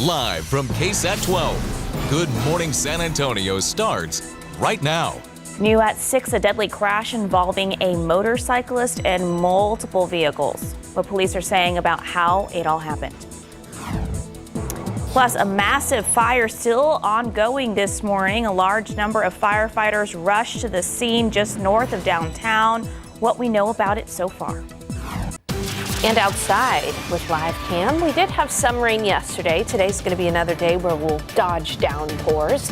Live from KSAT 12, Good Morning San Antonio starts right now. New at 6, a deadly crash involving a motorcyclist and multiple vehicles. What police are saying about how it all happened. Plus, a massive fire still ongoing this morning. A large number of firefighters rushed to the scene just north of downtown. What we know about it so far. And outside with live cam, we did have some rain yesterday. Today's going to be another day where we'll dodge downpours.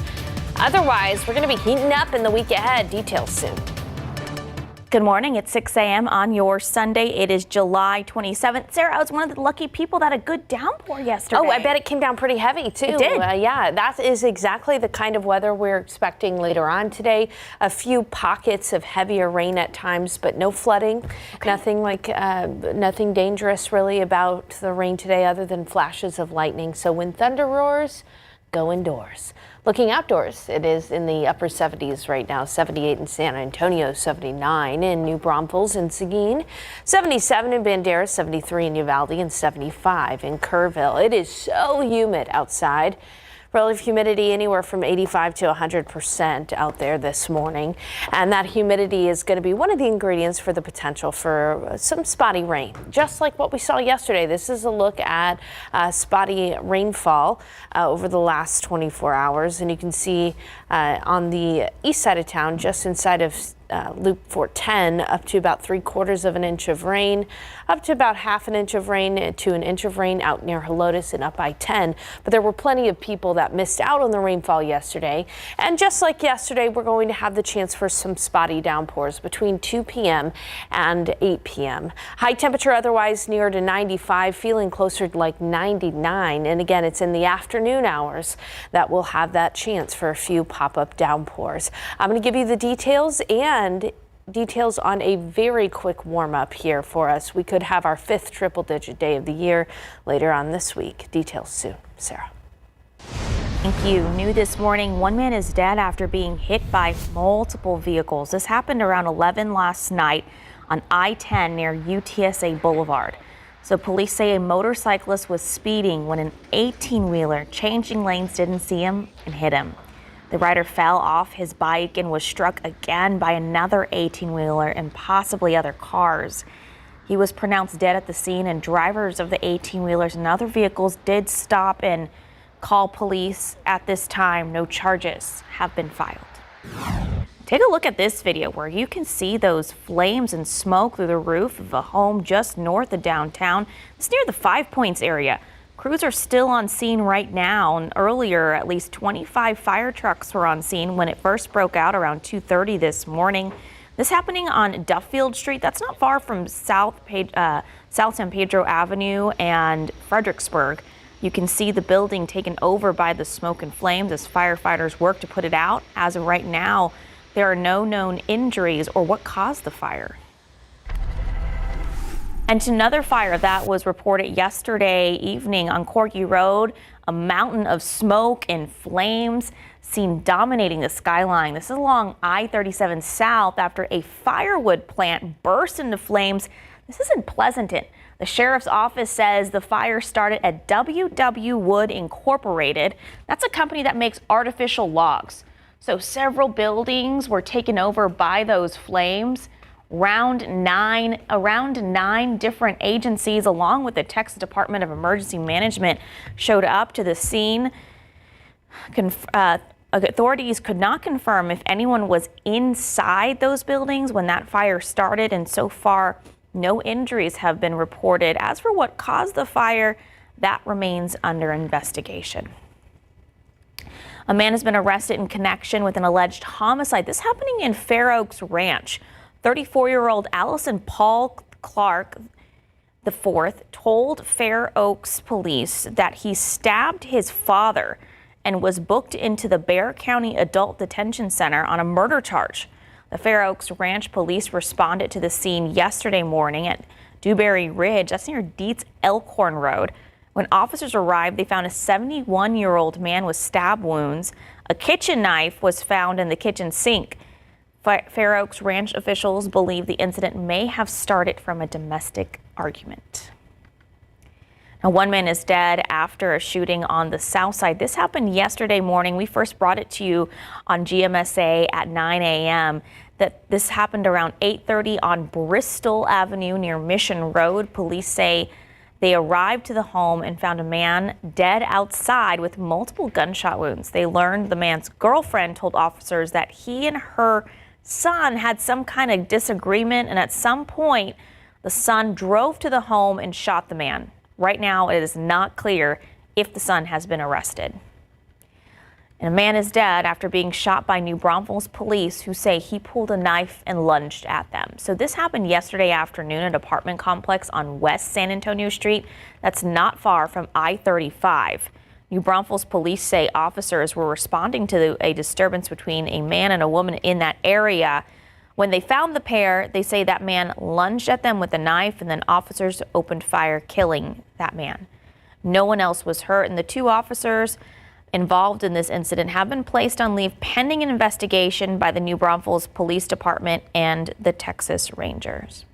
Otherwise, we're going to be heating up in the week ahead. Details soon. Good morning. It's 6 a.m. on your Sunday. It is July 27th. Sarah, I was one of the lucky people that had a good downpour yesterday. Oh, I bet it came down pretty heavy, too. It did. Yeah, that is exactly the kind of weather we're expecting later on today. A few pockets of heavier rain at times, but no flooding. Okay. Nothing dangerous really about the rain today other than flashes of lightning. So when thunder roars, go indoors. Looking outdoors, it is in the upper 70s right now, 78 in San Antonio, 79 in New Braunfels and Seguin, 77 in Bandera, 73 in Uvalde, and 75 in Kerrville. It is so humid outside. Relative humidity anywhere from 85 to 100% out there this morning. And that humidity is going to be one of the ingredients for the potential for some spotty rain, just like what we saw yesterday. This is a look at spotty rainfall over the last 24 hours. And you can see on the east side of town, just inside of Loop 410, up to about 3/4 of an inch of rain, up to about half an inch of rain to an inch of rain out near Helotes and up I-10. But there were plenty of people that missed out on the rainfall yesterday. And just like yesterday, we're going to have the chance for some spotty downpours between 2 p.m. and 8 p.m. High temperature otherwise near to 95, feeling closer to like 99. And again, it's in the afternoon hours that we'll have that chance for a few pop-up downpours. I'm going to give you the details and details on a very quick warm-up here for us. We could have our 5th triple-digit day of the year later on this week. Details soon. Sarah. Thank you. New this morning, one man is dead after being hit by multiple vehicles. This happened around 11 last night on I-10 near UTSA Boulevard. So police say a motorcyclist was speeding when an 18-wheeler changing lanes didn't see him and hit him. The rider fell off his bike and was struck again by another 18-wheeler and possibly other cars. He was pronounced dead at the scene, and drivers of the 18-wheelers and other vehicles did stop and call police. At this time, no charges have been filed. Take a look at this video where you can see those flames and smoke through the roof of a home just north of downtown. It's near the Five Points area. Crews are still on scene right now, and earlier at least 25 fire trucks were on scene when it first broke out around 2:30 this morning. This happening on Duffield Street. That's not far from South San Pedro Avenue and Fredericksburg. You can see the building taken over by the smoke and flames as firefighters work to put it out. As of right now, there are no known injuries or what caused the fire. And to another fire that was reported yesterday evening on Corky Road, a mountain of smoke and flames seen dominating the skyline. This is along I-37 South after a firewood plant burst into flames. This is in Pleasanton. The sheriff's office says the fire started at WW Wood Incorporated. That's a company that makes artificial logs. So several buildings were taken over by those flames. Around nine different agencies, along with the Texas Department of Emergency Management, showed up to the scene. Authorities could not confirm if anyone was inside those buildings when that fire started, and so far, no injuries have been reported. As for what caused the fire, that remains under investigation. A man has been arrested in connection with an alleged homicide. This happening in Fair Oaks Ranch. 34-year-old Allison Paul Clark IV told Fair Oaks police that he stabbed his father and was booked into the Bexar County Adult Detention Center on a murder charge. The Fair Oaks Ranch police responded to the scene yesterday morning at Dewberry Ridge. That's near Dietz Elkhorn Road. When officers arrived, they found a 71-year-old man with stab wounds. A kitchen knife was found in the kitchen sink. Fair Oaks Ranch officials believe the incident may have started from a domestic argument. Now, one man is dead after a shooting on the south side. This happened yesterday morning. We first brought it to you on GMSA at 9 a.m. That this happened around 8:30 on Bristol Avenue near Mission Road. Police say they arrived to the home and found a man dead outside with multiple gunshot wounds. They learned the man's girlfriend told officers that he and her son had some kind of disagreement, and at some point the son drove to the home and shot the man. Right now, it is not clear if the son has been arrested. And a man is dead after being shot by New Braunfels police, who say he pulled a knife and lunged at them. So this happened yesterday afternoon at an apartment complex on West San Antonio Street. That's not far from I-35. New Braunfels police say officers were responding to a disturbance between a man and a woman in that area. When they found the pair, they say that man lunged at them with a knife, and then officers opened fire, killing that man. No one else was hurt, and the two officers involved in this incident have been placed on leave pending an investigation by the New Braunfels Police Department and the Texas Rangers.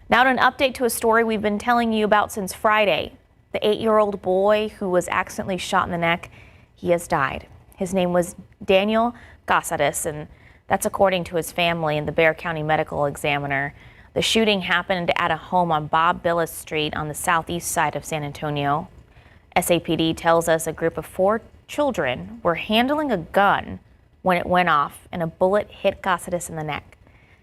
Now to an update to a story we've been telling you about since Friday. The 8-year-old boy who was accidentally shot in the neck, he has died. His name was Daniel Gaza, and that's according to his family and the Bexar County Medical Examiner. The shooting happened at a home on Bob Billis Street on the southeast side of San Antonio. SAPD tells us a group of 4 children were handling a gun when it went off and a bullet hit Gaza in the neck.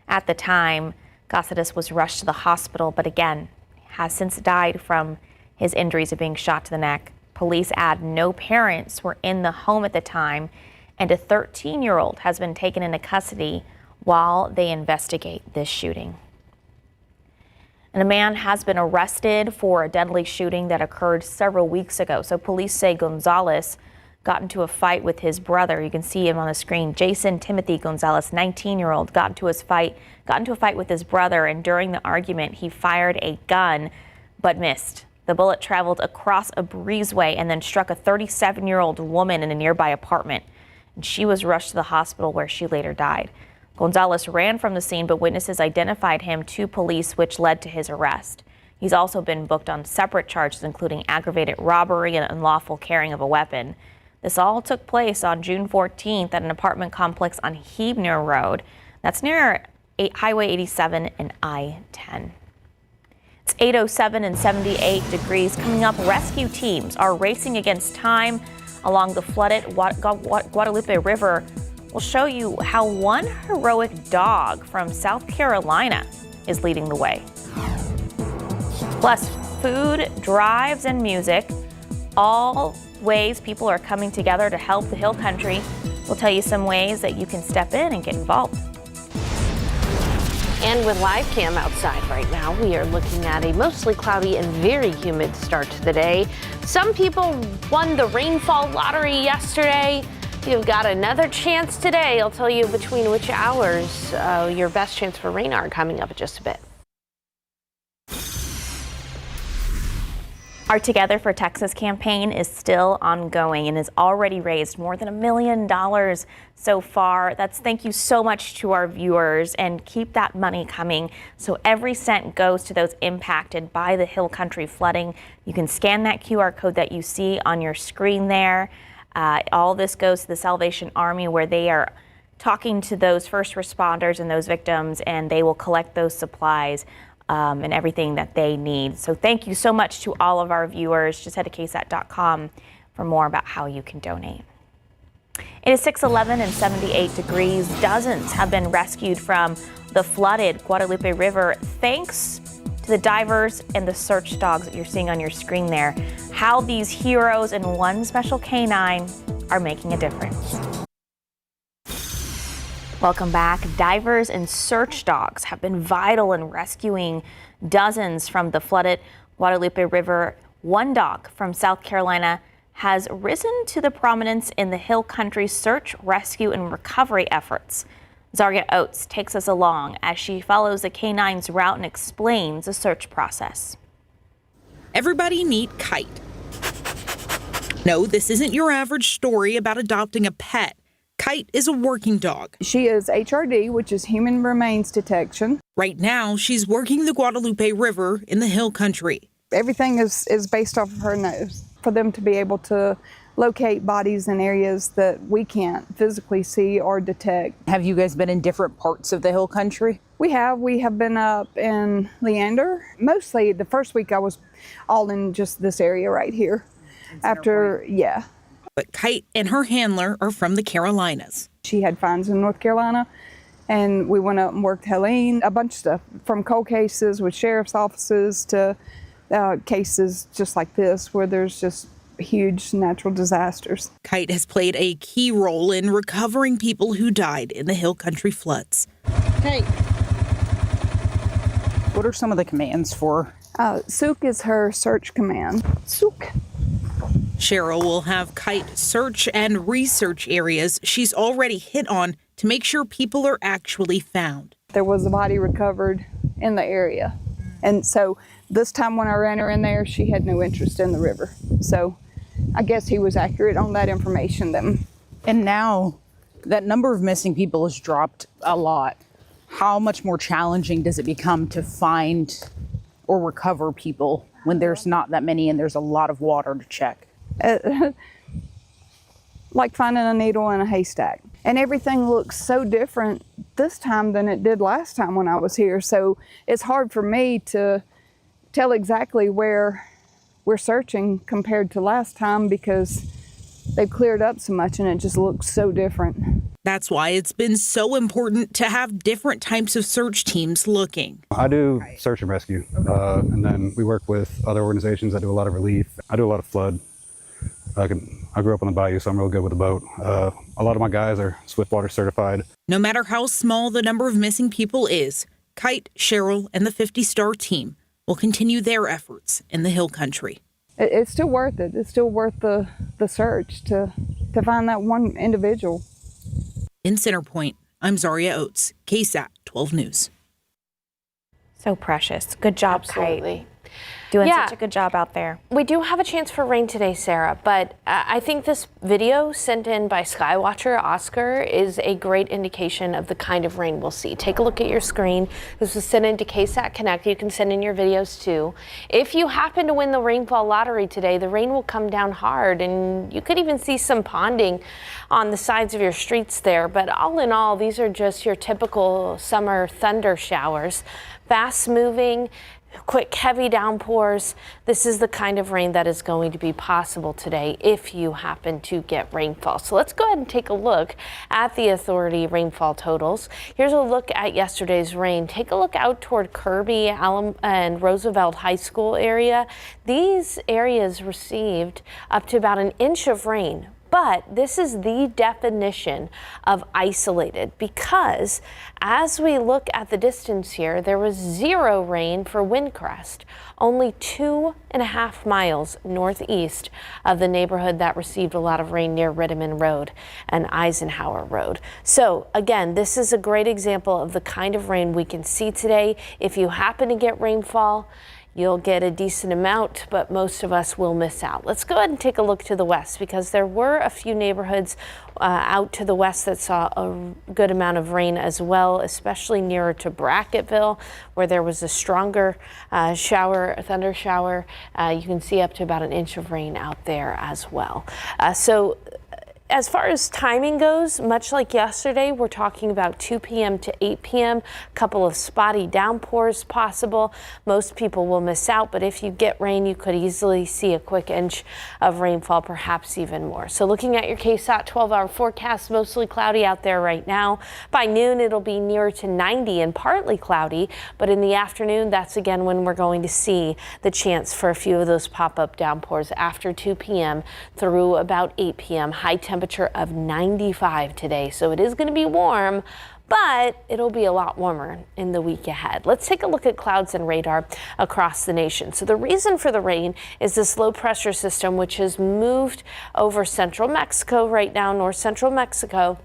At the time, Gaza was rushed to the hospital, but again, has since died from his injuries of being shot to the neck. Police add no parents were in the home at the time, and a 13-year-old has been taken into custody while they investigate this shooting. And a man has been arrested for a deadly shooting that occurred several weeks ago. So police say Gonzalez got into a fight with his brother. You can see him on the screen. Jason Timothy Gonzalez, 19-year-old, got into a fight with his brother, and during the argument, he fired a gun but missed. The bullet traveled across a breezeway and then struck a 37-year-old woman in a nearby apartment. And she was rushed to the hospital where she later died. Gonzalez ran from the scene, but witnesses identified him to police, which led to his arrest. He's also been booked on separate charges, including aggravated robbery and unlawful carrying of a weapon. This all took place on June 14th at an apartment complex on Huebner Road. That's near Highway 87 and I-10. It's 8:07 and 78 degrees. Coming up, rescue teams are racing against time along the flooded Guadalupe River. We'll show you how one heroic dog from South Carolina is leading the way. Plus, food, drives, and music, all ways people are coming together to help the Hill Country. We'll tell you some ways that you can step in and get involved. And with live cam outside right now, we are looking at a mostly cloudy and very humid start to the day. Some people won the rainfall lottery yesterday. You've got another chance today. I'll tell you between which hours your best chance for rain are coming up in just a bit. Our Together for Texas campaign is still ongoing and has already raised more than $1 million so far. Thank you so much to our viewers, and keep that money coming so every cent goes to those impacted by the Hill Country flooding. You can scan that QR code that you see on your screen there. All this goes to the Salvation Army, where they are talking to those first responders and those victims, and they will collect those supplies and everything that they need. So thank you so much to all of our viewers. Just head to KSAT.com for more about how you can donate. It is 6:11 and 78 degrees. Dozens have been rescued from the flooded Guadalupe River thanks to the divers and the search dogs that you're seeing on your screen there. How these heroes and one special canine are making a difference. Welcome back. Divers and search dogs have been vital in rescuing dozens from the flooded Guadalupe River. One dog from South Carolina has risen to the prominence in the Hill Country search, rescue, and recovery efforts. Zarya Oates takes us along as she follows the canine's route and explains the search process. Everybody meet Kite. No, this isn't your average story about adopting a pet. Kite is a working dog. She is HRD, which is Human Remains Detection. Right now, she's working the Guadalupe River in the Hill Country. Everything is based off of her nose. For them to be able to locate bodies in areas that we can't physically see or detect. Have you guys been in different parts of the hill country? We have been up in Leander. Mostly the first week I was all in just this area right here. Yeah. But Kite and her handler are from the Carolinas. She had finds in North Carolina, and we went up and worked Helene, a bunch of stuff, from cold cases with sheriff's offices to cases just like this where there's just huge natural disasters. Kite has played a key role in recovering people who died in the hill country floods. Hey. What are some of the commands for? Sook is her search command. Sook. Cheryl will have Kite search and research areas she's already hit on to make sure people are actually found. There was a body recovered in the area. And so this time when I ran her in there, she had no interest in the river. So I guess he was accurate on that information then. And now that number of missing people has dropped a lot. How much more challenging does it become to find or recover people when there's not that many and there's a lot of water to check? Like finding a needle in a haystack. And everything looks so different this time than it did last time when I was here. So it's hard for me to tell exactly where we're searching compared to last time because they've cleared up so much and it just looks so different. That's why it's been so important to have different types of search teams looking. I do search and rescue, and then we work with other organizations that do a lot of relief. I do a lot of flood. I grew up on the bayou, so I'm real good with the boat. A lot of my guys are Swiftwater certified. No matter how small the number of missing people is, Kite, Cheryl, and the 50-star team will continue their efforts in the hill country. It's still worth it. It's still worth the search to find that one individual. In Center Point, I'm Zaria Oates, KSAT 12 News. So precious. Good job, Absolutely. Kite. Doing Yeah. such a good job out there. We do have a chance for rain today, Sarah, but I think this video sent in by Skywatcher Oscar is a great indication of the kind of rain we'll see. Take a look at your screen. This was sent in to KSAT Connect. You can send in your videos too. If you happen to win the rainfall lottery today, the rain will come down hard and you could even see some ponding on the sides of your streets there. But all in all, these are just your typical summer thunder showers. Fast moving, quick heavy downpours. This is the kind of rain that is going to be possible today if you happen to get rainfall. So let's go ahead and take a look at the authority rainfall totals. Here's a look at yesterday's rain. Take a look out toward Kirby and Roosevelt High School area. These areas received up to about an inch of rain. But this is the definition of isolated because as we look at the distance here, there was 0 rain for Windcrest, only 2.5 miles northeast of the neighborhood that received a lot of rain near Rittiman Road and Eisenhower Road. So again, this is a great example of the kind of rain we can see today. If you happen to get rainfall, you'll get a decent amount, but most of us will miss out. Let's go ahead and take a look to the west because there were a few neighborhoods out to the west that saw a good amount of rain as well, especially nearer to Bracketville, where there was a stronger thunder shower. You can see up to about an inch of rain out there as well. As far as timing goes, much like yesterday, we're talking about 2 p.m. to 8 p.m. A couple of spotty downpours possible. Most people will miss out, but if you get rain, you could easily see a quick inch of rainfall, perhaps even more. So looking at your KSAT 12-hour forecast, mostly cloudy out there right now. By noon, it'll be nearer to 90 and partly cloudy, but in the afternoon, that's again when we're going to see the chance for a few of those pop-up downpours after 2 p.m. through about 8 p.m. High temperature of 95 today, so it is going to be warm, but it'll be a lot warmer in the week ahead. Let's take a look at clouds and radar across the nation. So the reason for the rain is this low pressure system, which has moved over central Mexico right now, north central Mexico.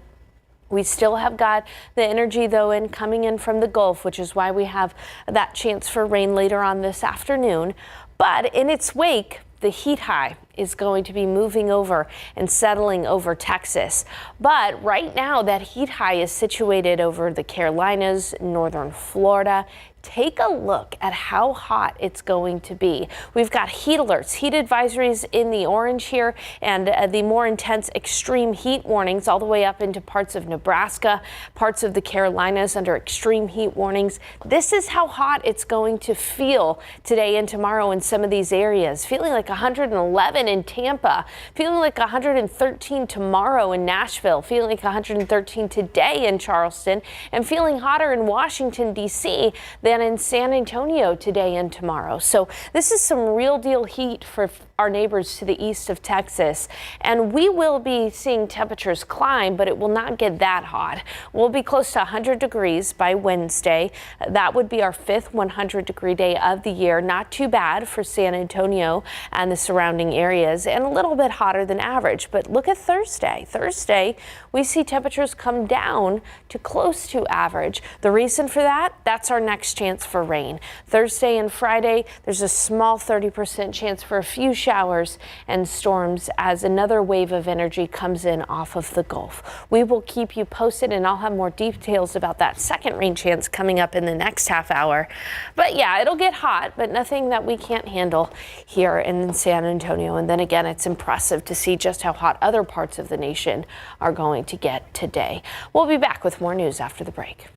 We still have got the energy, though, coming in from the Gulf, which is why we have that chance for rain later on this afternoon. But in its wake, the heat high is going to be moving over and settling over Texas. But right now, that heat high is situated over the Carolinas, northern Florida. Take a look at how hot it's going to be. We've got heat alerts, heat advisories in the orange here, and the more intense extreme heat warnings all the way up into parts of Nebraska, parts of the Carolinas under extreme heat warnings. This is how hot it's going to feel today and tomorrow in some of these areas. Feeling like 111 in Tampa, feeling like 113 tomorrow in Nashville, feeling like 113 today in Charleston, and feeling hotter in Washington, D.C. than in San Antonio today and tomorrow. So this is some real deal heat for our neighbors to the east of Texas. And we will be seeing temperatures climb, but it will not get that hot. We'll be close to 100 degrees by Wednesday. That would be our 5th 100-degree day of the year. Not too bad for San Antonio and the surrounding areas, and a little bit hotter than average. But look at Thursday. Thursday, we see temperatures come down to close to average. The reason for that? That's our next chance for rain. Thursday and Friday, there's a small 30% chance for a few showers and storms as another wave of energy comes in off of the Gulf. We will keep you posted, and I'll have more details about that second rain chance coming up in the next half hour. But yeah, it'll get hot, but nothing that we can't handle here in San Antonio. And then again, it's impressive to see just how hot other parts of the nation are going to get today. We'll be back with more news after the break.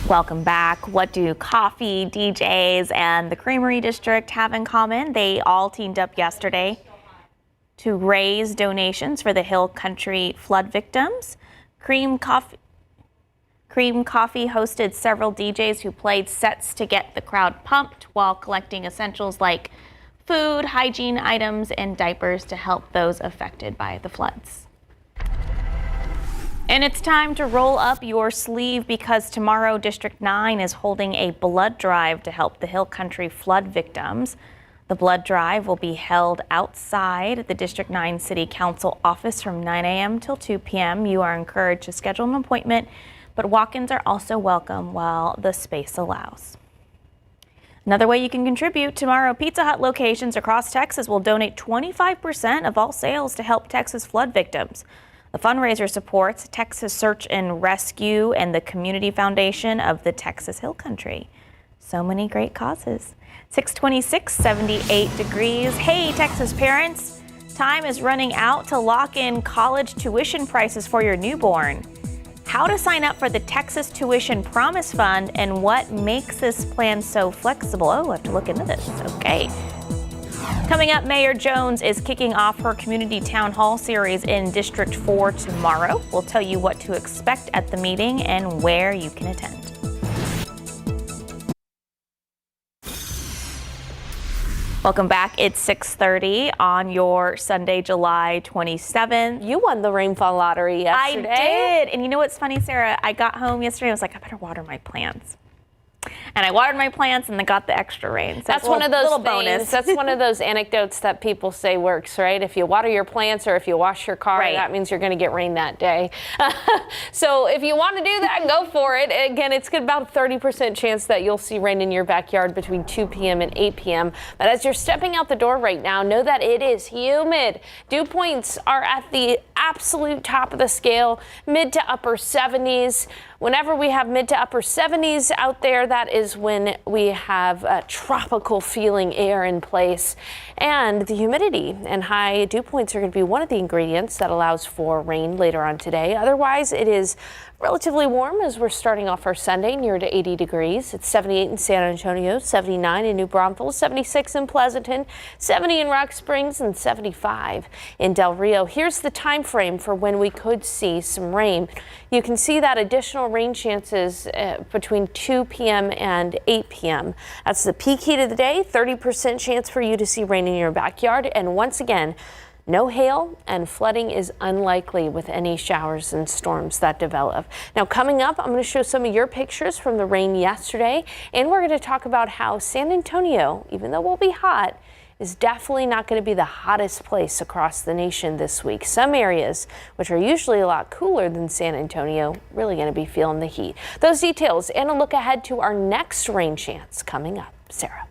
Welcome back. What do coffee, DJs, and the Creamery District have in common? They all teamed up yesterday to raise donations for the Hill Country flood victims. Cream Coffee hosted several DJs who played sets to get the crowd pumped while collecting essentials like food, hygiene items, and diapers to help those affected by the floods. And it's time to roll up your sleeve because tomorrow District 9 is holding a blood drive to help the Hill Country flood victims. The blood drive will be held outside the District 9 City Council office from 9 a.m. till 2 p.m. You are encouraged to schedule an appointment, but walk-ins are also welcome while the space allows. Another way you can contribute, tomorrow Pizza Hut locations across Texas will donate 25% of all sales to help Texas flood victims. The fundraiser supports Texas Search and Rescue and the Community Foundation of the Texas Hill Country. So many great causes. 626, 78 degrees. Hey, Texas parents, time is running out to lock in college tuition prices for your newborn. How to sign up for the Texas Tuition Promise Fund and what makes this plan so flexible. Oh, I have to look into this. Okay. Coming up, Mayor Jones is kicking off her community town hall series in District 4 tomorrow. We'll tell you what to expect at the meeting and where you can attend. Welcome back. It's 6:30 on your Sunday, July 27th. You won the rainfall lottery yesterday. I did. And you know what's funny, Sarah? I got home yesterday. I was like, I better water my plants. And I watered my plants and they got the extra rain. So that's one of those little things, bonus. That's one of those anecdotes that people say works, right? If you water your plants or if you wash your car, right, that means you're going to get rain that day. So if you want to do that, go for it. Again, it's about a 30% chance that you'll see rain in your backyard between 2 p.m. and 8 p.m. But as you're stepping out the door right now, know that it is humid. Dew points are at the absolute top of the scale, mid to upper 70s. Whenever we have mid to upper 70s out there, that is when we have tropical feeling air in place. And the humidity and high dew points are going to be one of the ingredients that allows for rain later on today. Otherwise, it is relatively warm as we're starting off our Sunday, near to 80 degrees. It's 78 in San Antonio, 79 in New Braunfels, 76 in Pleasanton, 70 in Rock Springs, and 75 in Del Rio. Here's the time frame for when we could see some rain. You can see that additional rain chances between 2 p.m. and 8 p.m. That's the peak heat of the day, 30% chance for you to see rain in your backyard. And once again, no hail and flooding is unlikely with any showers and storms that develop. Now coming up, I'm going to show some of your pictures from the rain yesterday, and we're going to talk about how San Antonio, even though we'll be hot, is definitely not going to be the hottest place across the nation this week. Some areas, which are usually a lot cooler than San Antonio, really going to be feeling the heat. Those details and a look ahead to our next rain chance coming up. Sarah.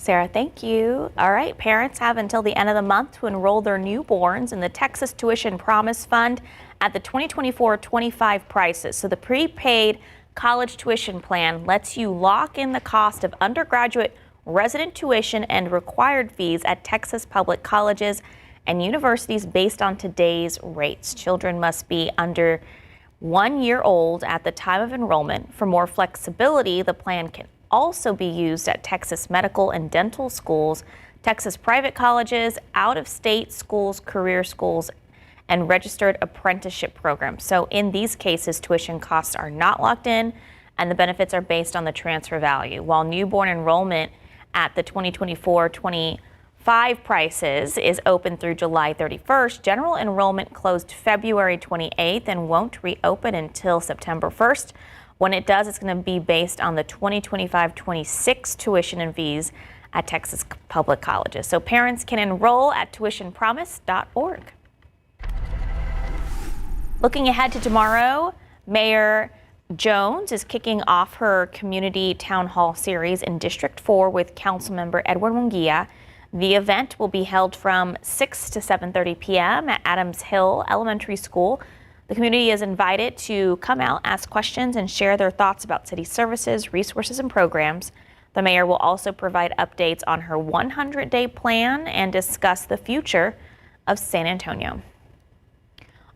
Sarah, thank you. All right, parents have until the end of the month to enroll their newborns in the Texas Tuition Promise Fund at the 2024-25 prices. So the prepaid college tuition plan lets you lock in the cost of undergraduate resident tuition and required fees at Texas public colleges and universities based on today's rates. Children must be under 1 year old at the time of enrollment. For more flexibility, the plan can also be used at Texas medical and dental schools, Texas private colleges, out-of-state schools, career schools, and registered apprenticeship programs. So in these cases, tuition costs are not locked in and the benefits are based on the transfer value. While newborn enrollment at the 2024-25 prices is open through July 31st, general enrollment closed February 28th and won't reopen until September 1st. When it does, it's going to be based on the 2025-26 tuition and fees at Texas public colleges. So parents can enroll at tuitionpromise.org. Looking ahead to tomorrow, Mayor Jones is kicking off her community town hall series in District 4 with Councilmember Edward Munguia. The event will be held from 6 to 7:30 p.m. at Adams Hill Elementary School. The community is invited to come out, ask questions, and share their thoughts about city services, resources, and programs. The mayor will also provide updates on her 100-day plan and discuss the future of San Antonio.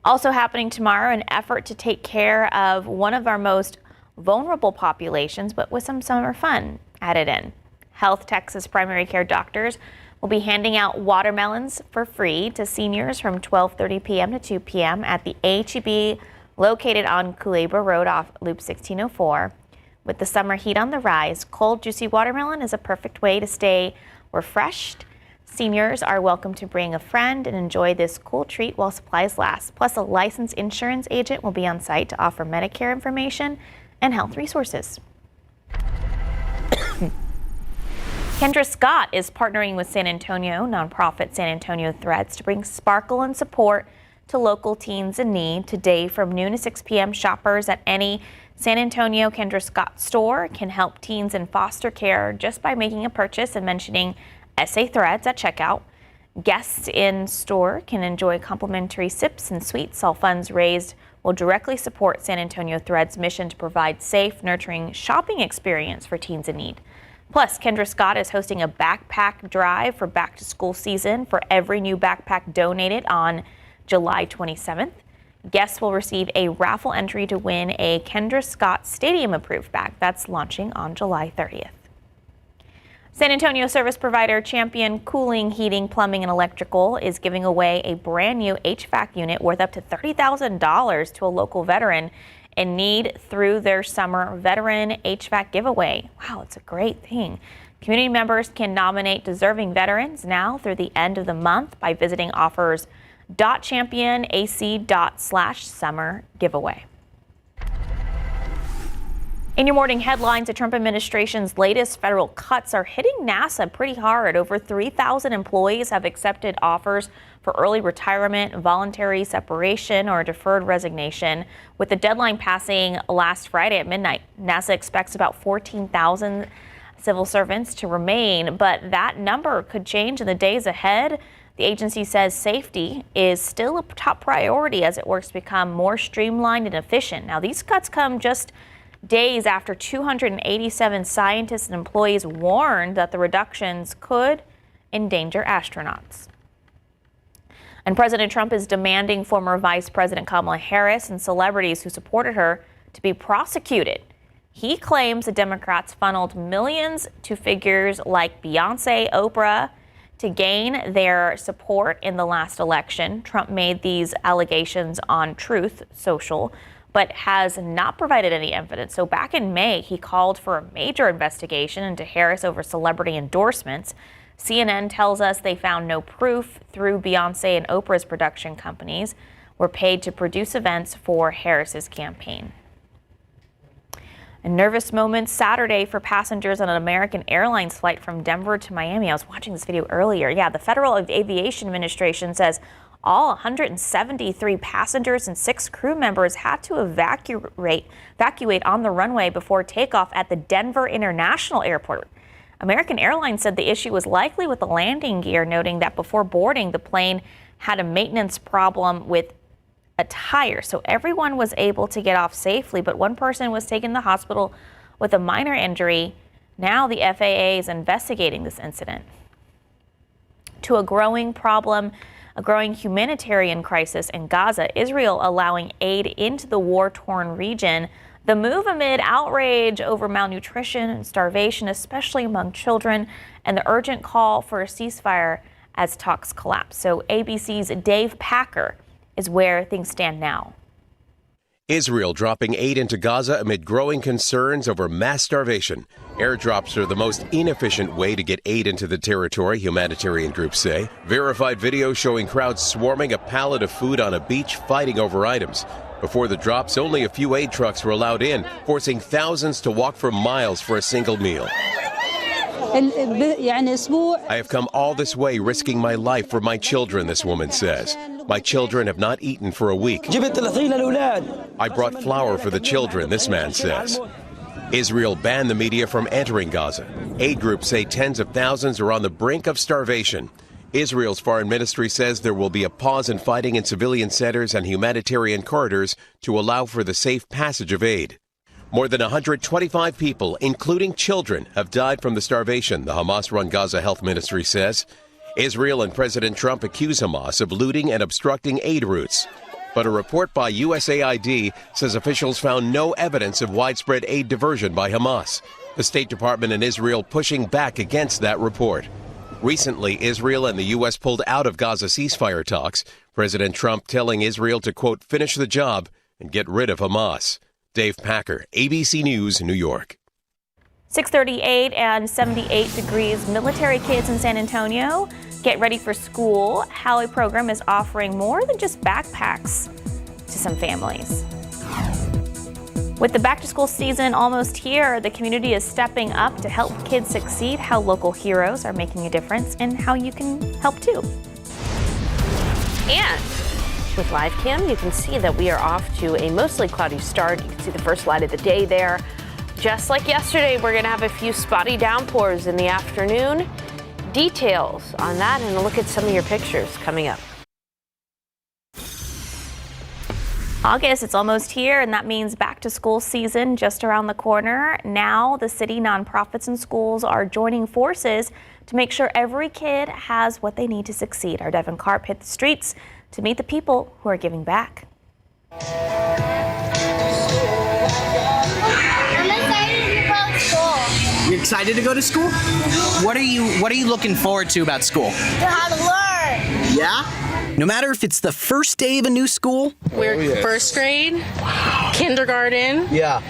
Also happening tomorrow, an effort to take care of one of our most vulnerable populations, but with some summer fun added in. Health Texas primary care doctors will be handing out watermelons for free to seniors from 12:30 p.m. to 2 p.m. at the HEB located on Culebra Road off Loop 1604. With the summer heat on the rise, cold, juicy watermelon is a perfect way to stay refreshed. Seniors are welcome to bring a friend and enjoy this cool treat while supplies last. Plus, a licensed insurance agent will be on site to offer Medicare information and health resources. Kendra Scott is partnering with San Antonio nonprofit San Antonio Threads to bring sparkle and support to local teens in need. Today from noon to 6 p.m., shoppers at any San Antonio Kendra Scott store can help teens in foster care just by making a purchase and mentioning SA Threads at checkout. Guests in store can enjoy complimentary sips and sweets. All funds raised will directly support San Antonio Threads' mission to provide safe, nurturing shopping experience for teens in need. Plus, Kendra Scott is hosting a backpack drive for back-to-school season. For every new backpack donated on July 27th, guests will receive a raffle entry to win a Kendra Scott Stadium-approved bag. That's launching on July 30th. San Antonio service provider Champion Cooling, Heating, Plumbing, and Electrical is giving away a brand new HVAC unit worth up to $30,000 to a local veteran in need through their summer veteran HVAC giveaway. Wow, it's a great thing. Community members can nominate deserving veterans now through the end of the month by visiting offers.championac.summer giveaway. In your morning headlines, the Trump administration's latest federal cuts are hitting NASA pretty hard. Over 3,000 employees have accepted offers for early retirement, voluntary separation, or deferred resignation. With the deadline passing last Friday at midnight, NASA expects about 14,000 civil servants to remain, but that number could change in the days ahead. The agency says safety is still a top priority as it works to become more streamlined and efficient. Now, these cuts come just days after 287 scientists and employees warned that the reductions could endanger astronauts. And President Trump is demanding former Vice President Kamala Harris and celebrities who supported her to be prosecuted. He claims the Democrats funneled millions to figures like Beyonce, Oprah, to gain their support in the last election. Trump made these allegations on Truth Social, but has not provided any evidence. So back in May, he called for a major investigation into Harris over celebrity endorsements. CNN tells us they found no proof through Beyonce and Oprah's production companies were paid to produce events for Harris's campaign. A nervous moment Saturday for passengers on an American Airlines flight from Denver to Miami. I was watching this video earlier. Yeah, the Federal Aviation Administration says all 173 passengers and 6 crew members had to evacuate on the runway before takeoff at the Denver International Airport. American Airlines said the issue was likely with the landing gear, noting that before boarding, the plane had a maintenance problem with a tire. So everyone was able to get off safely, but one person was taken to the hospital with a minor injury. Now the FAA is investigating this incident. To a growing problem, a growing humanitarian crisis in Gaza, Israel allowing aid into the war-torn region. The move amid outrage over malnutrition and starvation, especially among children, and the urgent call for a ceasefire as talks collapse. So ABC's Dave Packer is where things stand now. Israel dropping aid into Gaza amid growing concerns over mass starvation. Airdrops are the most inefficient way to get aid into the territory, humanitarian groups say. Verified video showing crowds swarming a pallet of food on a beach fighting over items. Before the drops, only a few aid trucks were allowed in, forcing thousands to walk for miles for a single meal. I have come all this way risking my life for my children, this woman says. My children have not eaten for a week. I brought flour for the children, this man says. Israel banned the media from entering Gaza. Aid groups say tens of thousands are on the brink of starvation. Israel's foreign ministry says there will be a pause in fighting in civilian centers and humanitarian corridors to allow for the safe passage of aid. More than 125 people, including children, have died from the starvation, the Hamas-run Gaza Health Ministry says. Israel and President Trump accuse Hamas of looting and obstructing aid routes. But a report by USAID says officials found no evidence of widespread aid diversion by Hamas. The State Department and Israel pushing back against that report. Recently, Israel and the U.S. pulled out of Gaza ceasefire talks, President Trump telling Israel to, quote, finish the job and get rid of Hamas. Dave Packer, ABC News, New York. 6:38 and 78 degrees. Military kids in San Antonio get ready for school. How a program is offering more than just backpacks to some families. With the back-to-school season almost here, the community is stepping up to help kids succeed, how local heroes are making a difference, and how you can help too. And with live cam, you can see that we are off to a mostly cloudy start. You can see the first light of the day there. Just like yesterday, we're going to have a few spotty downpours in the afternoon. Details on that and a look at some of your pictures coming up. August, it's almost here, and that means back to school season just around the corner. Now the city nonprofits and schools are joining forces to make sure every kid has what they need to succeed. Our Devin Karp hit the streets to meet the people who are giving back. I'm excited to go to school. You're excited to go to school? What are you looking forward to about school? To how to learn. Yeah? No matter if it's the first day of a new school. We're first grade, kindergarten. Yeah.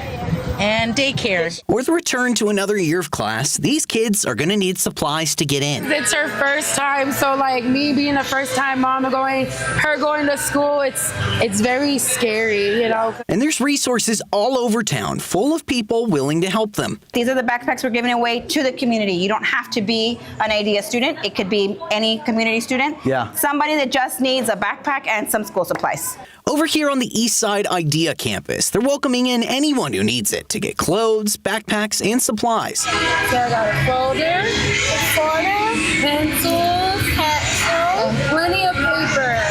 And daycare. Or the return to another year of class, these kids are going to need supplies to get in. It's her first time, so like me being a first-time mom and her going to school, it's very scary, you know. And there's resources all over town full of people willing to help them. These are the backpacks we're giving away to the community. You don't have to be an IDEA student. It could be any community student. Yeah. Somebody that just needs a backpack and some school supplies. Over here on the East Side IDEA campus, they're welcoming in anyone who needs it to get clothes, backpacks, and supplies. So I got a folder, pencils, plenty of paper.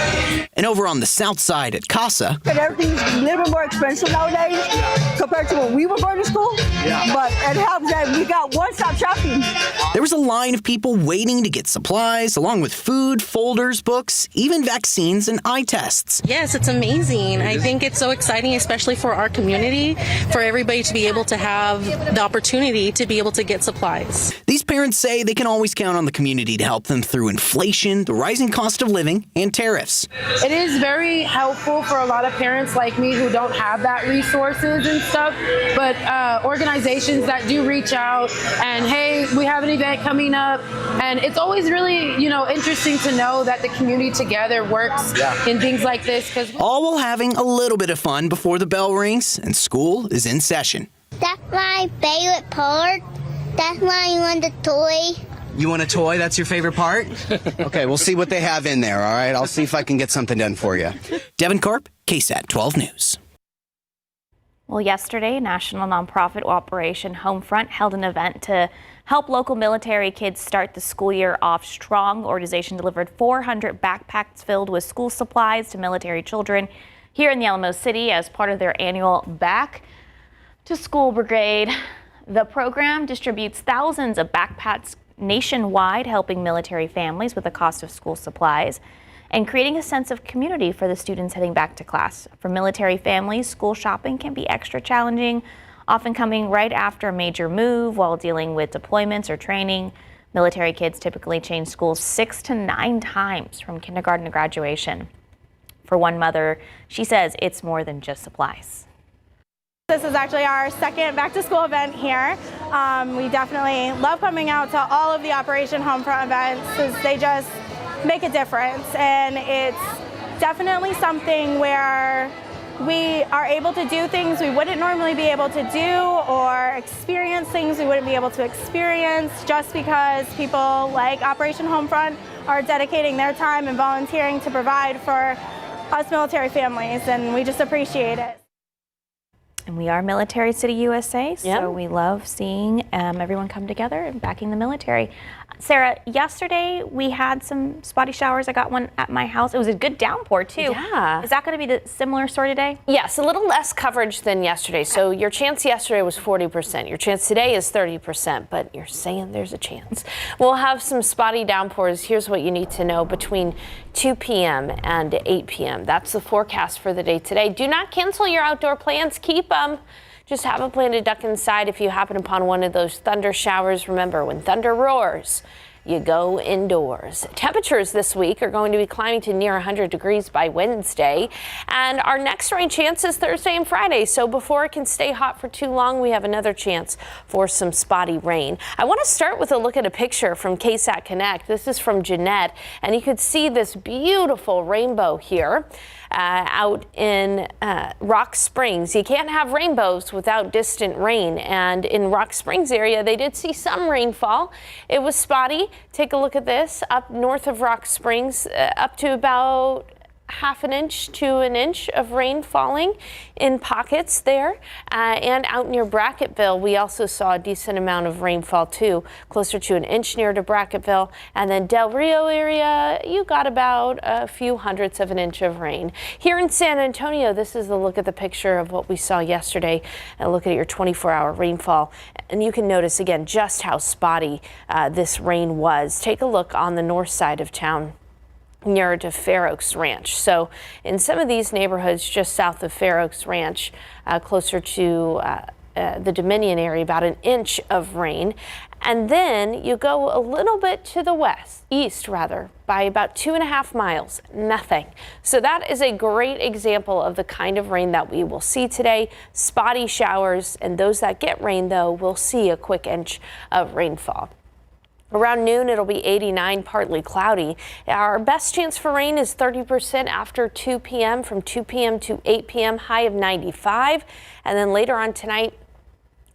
And over on the South Side at CASA, and everything's a little bit more expensive nowadays compared to when we were going to school. Yeah. But it helps that we got one-stop shopping. There was a line of people waiting to get supplies, along with food, folders, books, even vaccines and eye tests. Yes, it's amazing. I think it's so exciting, especially for our community, for everybody to be able to have the opportunity to be able to get supplies. These parents say they can always count on the community to help them through inflation, the rising cost of living, and tariffs. It is very helpful for a lot of parents like me who don't have that resources and stuff, but organizations that do reach out and, hey, we have an event coming up, and it's always really, interesting to know that the community together works in things like this. All while having a little bit of fun before the bell rings and school is in session. That's my favorite part. That's why I want the toy. You want a toy? That's your favorite part? Okay, we'll see what they have in there, all right? I'll see if I can get something done for you. Devin Karp, KSAT 12 News. Well, yesterday, national nonprofit Operation Homefront held an event to help local military kids start the school year off strong. The organization delivered 400 backpacks filled with school supplies to military children here in the Alamo City as part of their annual Back to School Brigade. The program distributes thousands of backpacks nationwide, helping military families with the cost of school supplies and creating a sense of community for the students heading back to class. For military families, school shopping can be extra challenging, often coming right after a major move while dealing with deployments or training. Military kids typically change schools 6 to 9 times from kindergarten to graduation. For one mother, she says it's more than just supplies. This is actually our second back to school event here. We definitely love coming out to all of the Operation Homefront events because they just make a difference, and it's definitely something where we are able to do things we wouldn't normally be able to do or experience things we wouldn't be able to experience just because people like Operation Homefront are dedicating their time and volunteering to provide for us military families, and we just appreciate it. And we are Military City USA, so we love seeing everyone come together and backing the military. Sarah, yesterday we had some spotty showers. I got one at my house. It was a good downpour too. Yeah. Is that going to be the similar story today? Yes, a little less coverage than yesterday. So your chance yesterday was 40%. Your chance today is 30%, but you're saying there's a chance. We'll have some spotty downpours. Here's what you need to know between 2 p.m. and 8 p.m. That's the forecast for the day today. Do not cancel your outdoor plans. Keep them. Just have a plan to duck inside if you happen upon one of those thunder showers. Remember, when thunder roars, you go indoors. Temperatures this week are going to be climbing to near 100 degrees by Wednesday. And our next rain chance is Thursday and Friday. So before it can stay hot for too long, we have another chance for some spotty rain. I want to start with a look at a picture from KSAT Connect. This is from Jeanette, and you could see this beautiful rainbow here. Out in Rock Springs. You can't have rainbows without distant rain, and in Rock Springs area they did see some rainfall. It was spotty. Take a look at this up north of Rock Springs, up to about half an inch to an inch of rain falling in pockets there, and out near Brackettville we also saw a decent amount of rainfall too, closer to an inch near to Brackettville. And then Del Rio area, you got about a few hundredths of an inch of rain. Here in San Antonio, this is the look at the picture of what we saw yesterday, and look at your 24-hour rainfall, and you can notice again just how spotty this rain was. Take a look on the north side of town, nearer to Fair Oaks Ranch. So in some of these neighborhoods just south of Fair Oaks Ranch, closer to the Dominion area, about an inch of rain. And then you go a little bit to the east by about 2.5 miles, nothing. So that is a great example of the kind of rain that we will see today. Spotty showers, and those that get rain though will see a quick inch of rainfall. Around noon, it'll be 89, partly cloudy. Our best chance for rain is 30% after 2 p.m. From 2 p.m. to 8 p.m., high of 95. And then later on tonight,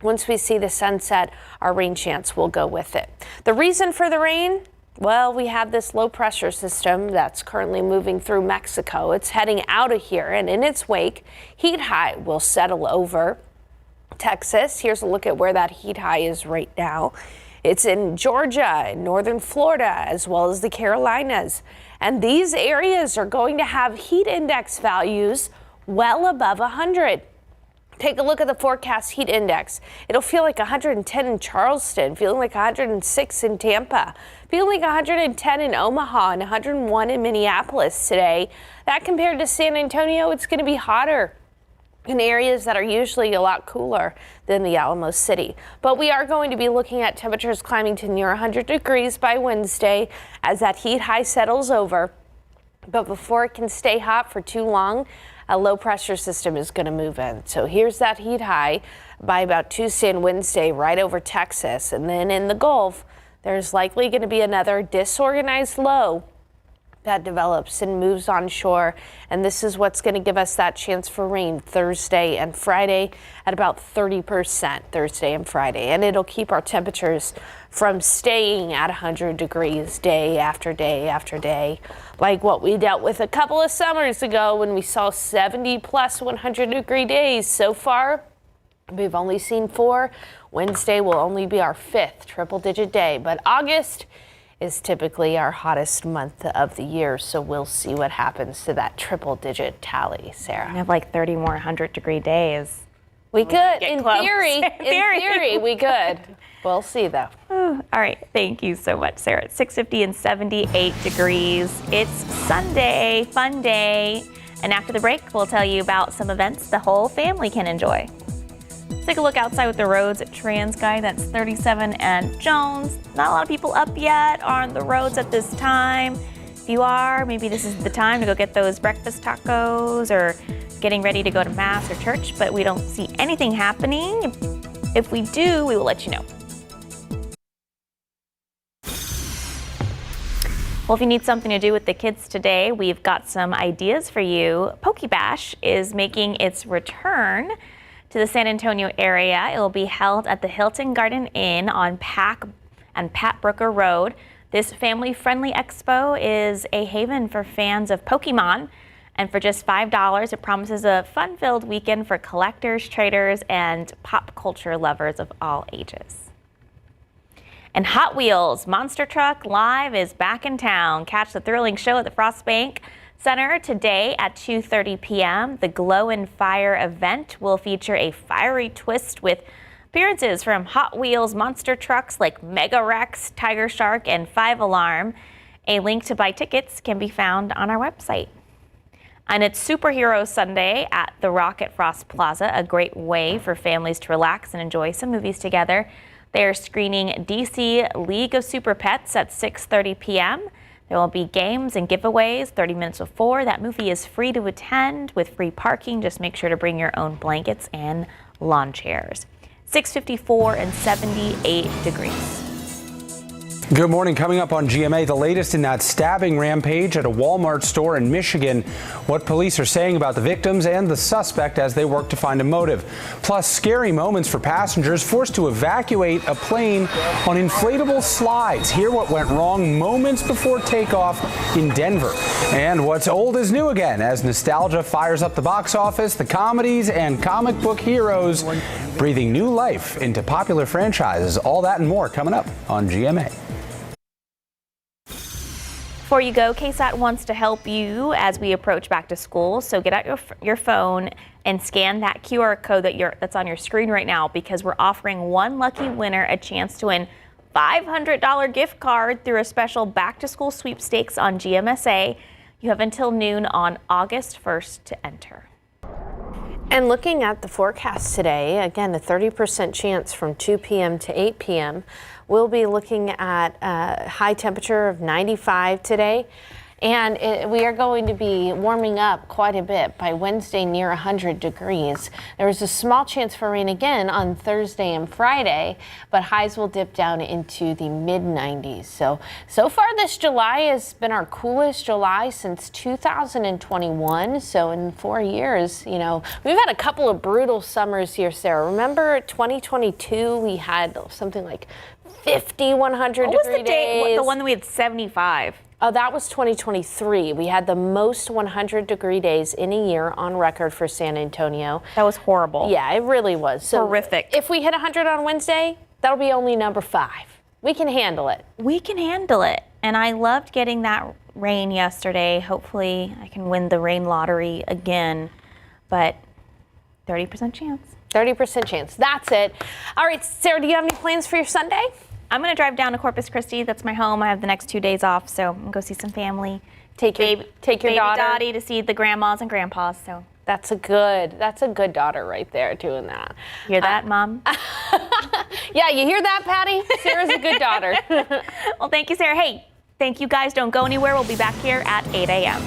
once we see the sunset, our rain chance will go with it. The reason for the rain? Well, we have this low pressure system that's currently moving through Mexico. It's heading out of here, and in its wake, heat high will settle over Texas. Here's a look at where that heat high is right now. It's in Georgia and northern Florida, as well as the Carolinas. And these areas are going to have heat index values well above 100. Take a look at the forecast heat index. It'll feel like 110 in Charleston, feeling like 106 in Tampa, feeling like 110 in Omaha, and 101 in Minneapolis today. That compared to San Antonio, it's going to be hotter in areas that are usually a lot cooler than the Alamo City. But we are going to be looking at temperatures climbing to near 100 degrees by Wednesday as that heat high settles over. But before it can stay hot for too long, a low pressure system is going to move in. So here's that heat high by about Tuesday and Wednesday right over Texas. And then in the Gulf, there's likely going to be another disorganized low that develops and moves onshore, and this is what's going to give us that chance for rain Thursday and Friday at about 30% Thursday and Friday, and it'll keep our temperatures from staying at 100 degrees day after day after day, like what we dealt with a couple of summers ago when we saw 70 plus 100-degree days. So far, we've only seen 4. Wednesday will only be our 5th triple-digit day, but August is typically our hottest month of the year, so we'll see what happens to that triple-digit tally, Sarah. We have like 30 more 100-degree days. We could, in close. theory, in theory, we could. We'll see, though. All right, thank you so much, Sarah. It's 6:50 and 78 degrees. It's Sunday, fun day. And after the break, we'll tell you about some events the whole family can enjoy. Let's take a look outside with the roads at TransGuide. That's 37 and Jones. Not a lot of people up yet on the roads at this time. If you are, maybe this is the time to go get those breakfast tacos or getting ready to go to mass or church, but we don't see anything happening. If we do, we will let you know. Well, if you need something to do with the kids today, we've got some ideas for you. Poke Bash is making its return to the San Antonio area. It will be held at the Hilton Garden Inn on Pack and Pat Brooker Road. This family-friendly expo is a haven for fans of Pokemon, and for just $5, it promises a fun-filled weekend for collectors, traders, and pop culture lovers of all ages. And Hot Wheels Monster Truck Live is back in town. Catch the thrilling show at the Frost Bank Center today at 2:30 p.m. The Glow and Fire event will feature a fiery twist with appearances from Hot Wheels monster trucks like Mega Rex, Tiger Shark, and 5 Alarm. A link to buy tickets can be found on our website. And it's Superhero Sunday at the Rock at Frost Plaza, a great way for families to relax and enjoy some movies together. They are screening DC League of Super Pets at 6:30 p.m. There will be games and giveaways 30 minutes before. That movie is free to attend with free parking. Just make sure to bring your own blankets and lawn chairs. 6:54 and 78 degrees. Good morning. Coming up on GMA, the latest in that stabbing rampage at a Walmart store in Michigan, what police are saying about the victims and the suspect as they work to find a motive. Plus, scary moments for passengers forced to evacuate a plane on inflatable slides. Hear what went wrong moments before takeoff in Denver. And what's old is new again as nostalgia fires up the box office. The comedies and comic book heroes breathing new life into popular franchises. All that and more coming up on GMA. Before you go, KSAT wants to help you as we approach back to school. So get out your phone and scan that QR code that's on your screen right now, because we're offering one lucky winner a chance to win $500 gift card through a special back to school sweepstakes on GMSA. You have until noon on August 1st to enter. And looking at the forecast today, again, a 30% chance from 2 p.m. to 8 p.m. We'll be looking at a high temperature of 95 today. And we are going to be warming up quite a bit by Wednesday, near 100 degrees. There is a small chance for rain again on Thursday and Friday, but highs will dip down into the mid-90s. So far this July has been our coolest July since 2021. So in 4 years, we've had a couple of brutal summers here, Sarah. Remember 2022, we had something like 50 100-degree days. What was the day? The one that we had 75? Oh, that was 2023. We had the most 100-degree days in a year on record for San Antonio. That was horrible. Yeah, it really was. So horrific. If we hit 100 on Wednesday, that'll be only number 5. We can handle it. We can handle it. And I loved getting that rain yesterday. Hopefully I can win the rain lottery again. But 30% chance. 30% chance. That's it. All right, Sarah, do you have any plans for your Sunday? I'm going to drive down to Corpus Christi. That's my home. I have the next 2 days off, so I'm going to go see some family. Take your baby daughter. Dottie to see the grandmas and grandpas. So that's a good daughter right there doing that. Hear that, Mom? Yeah, you hear that, Patty? Sarah's a good daughter. Well, thank you, Sarah. Hey, thank you guys. Don't go anywhere. We'll be back here at 8 a.m.